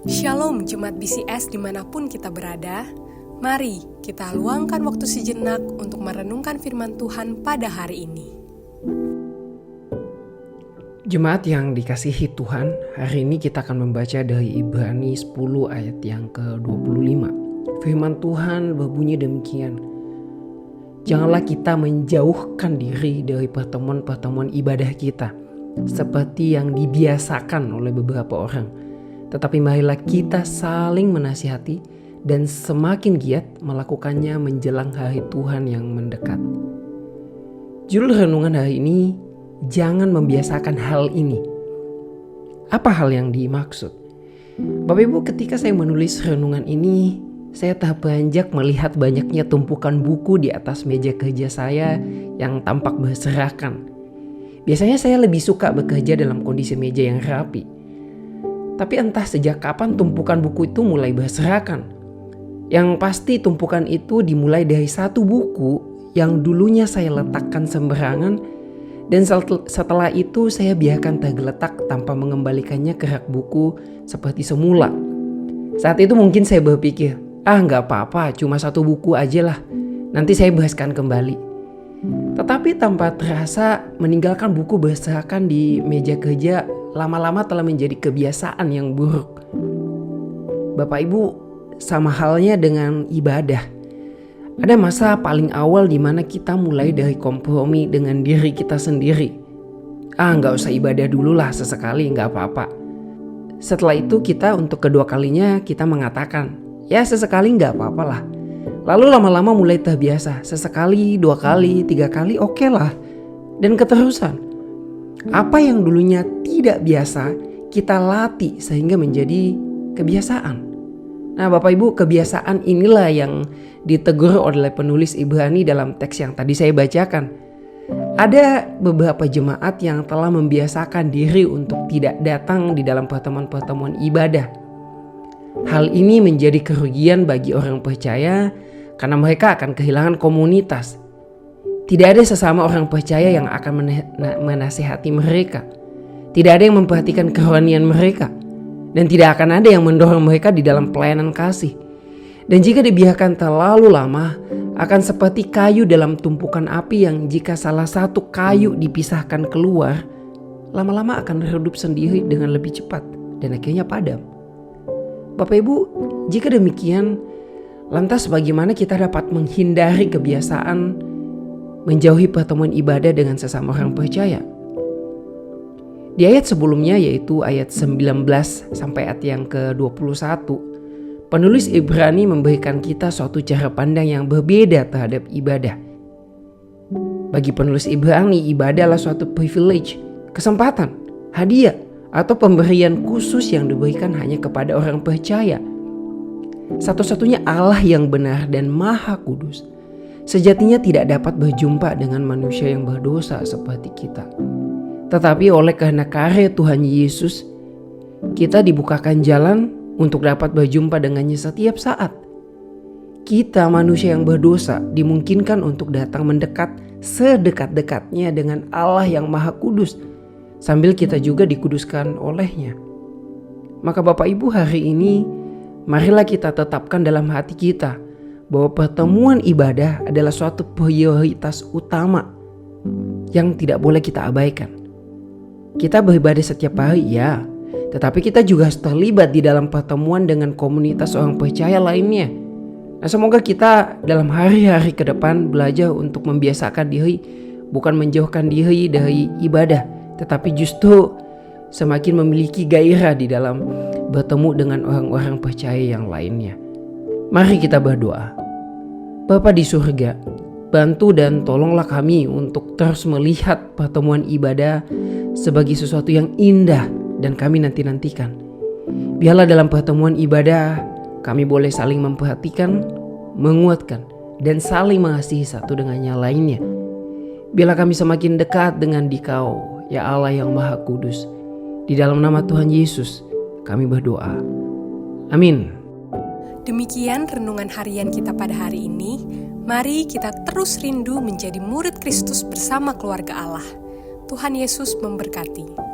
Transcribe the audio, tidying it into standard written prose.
Shalom Jemaat BCS dimanapun kita berada. Mari kita luangkan waktu sejenak untuk merenungkan firman Tuhan pada hari ini. Jemaat yang dikasihi Tuhan, hari ini kita akan membaca dari Ibrani 10 ayat yang ke-25. Firman Tuhan berbunyi demikian. Janganlah kita menjauhkan diri dari pertemuan-pertemuan ibadah kita, seperti yang dibiasakan oleh beberapa orang. Tetapi marilah kita saling menasihati dan semakin giat melakukannya menjelang hari Tuhan yang mendekat. Judul renungan hari ini, jangan membiasakan hal ini. Apa hal yang dimaksud? Bapak Ibu, ketika saya menulis renungan ini, saya terperanjak melihat banyaknya tumpukan buku di atas meja kerja saya yang tampak berserakan. Biasanya saya lebih suka bekerja dalam kondisi meja yang rapi. Tapi entah sejak kapan tumpukan buku itu mulai berserakan. Yang pasti tumpukan itu dimulai dari satu buku yang dulunya saya letakkan sembarangan, dan setelah itu saya biarkan tergeletak tanpa mengembalikannya ke rak buku seperti semula. Saat itu mungkin saya berpikir, gak apa-apa, cuma satu buku aja lah, nanti saya bahaskan kembali. Tetapi tanpa terasa meninggalkan buku berserakan di meja kerja lama-lama telah menjadi kebiasaan yang buruk. Bapak Ibu, sama halnya dengan ibadah. Ada masa paling awal di mana kita mulai dari kompromi dengan diri kita sendiri. Gak usah ibadah dulu lah, sesekali gak apa-apa. Setelah itu kita untuk kedua kalinya kita mengatakan, ya sesekali gak apa-apa lah. Lalu lama-lama mulai terbiasa, sesekali, 2 kali, 3 kali oke lah. Dan keterusan. Apa yang dulunya tidak biasa, kita latih sehingga menjadi kebiasaan. Nah Bapak Ibu, kebiasaan inilah yang ditegur oleh penulis Ibrani dalam teks yang tadi saya bacakan. Ada beberapa jemaat yang telah membiasakan diri untuk tidak datang di dalam pertemuan-pertemuan ibadah. Hal ini menjadi kerugian bagi orang percaya karena mereka akan kehilangan komunitas. Tidak ada sesama orang percaya yang akan menasihati mereka. Tidak ada yang memperhatikan kerohanian mereka. Dan tidak akan ada yang mendorong mereka di dalam pelayanan kasih. Dan jika dibiarkan terlalu lama, akan seperti kayu dalam tumpukan api yang jika salah satu kayu dipisahkan keluar, lama-lama akan redup sendiri dengan lebih cepat dan akhirnya padam. Bapak Ibu, jika demikian, lantas bagaimana kita dapat menghindari kebiasaan menjauhi pertemuan ibadah dengan sesama orang percaya? Di ayat sebelumnya, yaitu ayat 19 sampai ayat yang ke-21, penulis Ibrani memberikan kita suatu cara pandang yang berbeda terhadap ibadah. Bagi penulis Ibrani, ibadah adalah suatu privilege, kesempatan, hadiah, atau pemberian khusus yang diberikan hanya kepada orang percaya. Satu-satunya Allah yang benar dan maha kudus sejatinya tidak dapat berjumpa dengan manusia yang berdosa seperti kita. Tetapi oleh karena karya Tuhan Yesus, kita dibukakan jalan untuk dapat berjumpa dengannya setiap saat. Kita manusia yang berdosa dimungkinkan untuk datang mendekat sedekat-dekatnya dengan Allah yang maha kudus, sambil kita juga dikuduskan olehnya. Maka Bapak Ibu, hari ini marilah kita tetapkan dalam hati kita bahwa pertemuan ibadah adalah suatu prioritas utama yang tidak boleh kita abaikan. Kita beribadah setiap hari, ya, tetapi kita juga harus terlibat di dalam pertemuan dengan komunitas orang percaya lainnya. Nah, semoga kita dalam hari-hari ke depan belajar untuk membiasakan diri, bukan menjauhkan diri dari ibadah, tetapi justru semakin memiliki gairah di dalam bertemu dengan orang-orang percaya yang lainnya. Mari kita berdoa. Bapa di surga, bantu dan tolonglah kami untuk terus melihat pertemuan ibadah sebagai sesuatu yang indah dan kami nanti-nantikan. Biarlah dalam pertemuan ibadah kami boleh saling memperhatikan, menguatkan, dan saling mengasihi satu dengan yang lainnya. Biarlah kami semakin dekat dengan Dikau, ya Allah yang Maha Kudus. Di dalam nama Tuhan Yesus kami berdoa. Amin. Demikian renungan harian kita pada hari ini. Mari kita terus rindu menjadi murid Kristus bersama keluarga Allah. Tuhan Yesus memberkati.